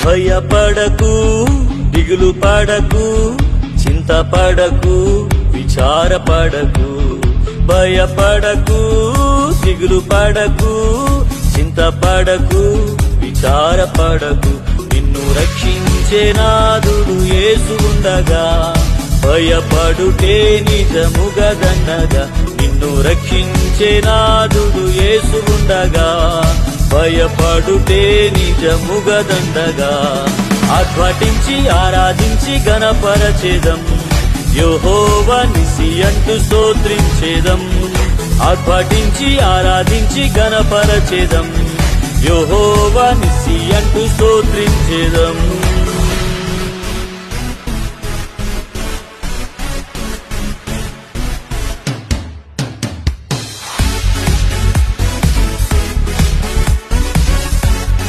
భయపడకు, దిగులు పడకు, చింతపడకు, విచారపడకు. భయపడకు, దిగులు పడకు, చింతపడకు, విచారపడకు. నిన్ను రక్షించే నాదుడు యేసు ఉండగా భయపడుటే నిజముగా దండగా. నిన్ను రక్షించే నాదుడు యేసు ఉండగా భయపడుటే నిజముగా దండగా. ఆర్భటించి ఆరాధించి గణపరచేదం, యెహోవా నిసి అంటూ స్తోత్రించేదం. ఆర్భటించి ఆరాధించి గణపరచేదం, యెహోవా నిసి అంటూ స్తోత్రించేదం.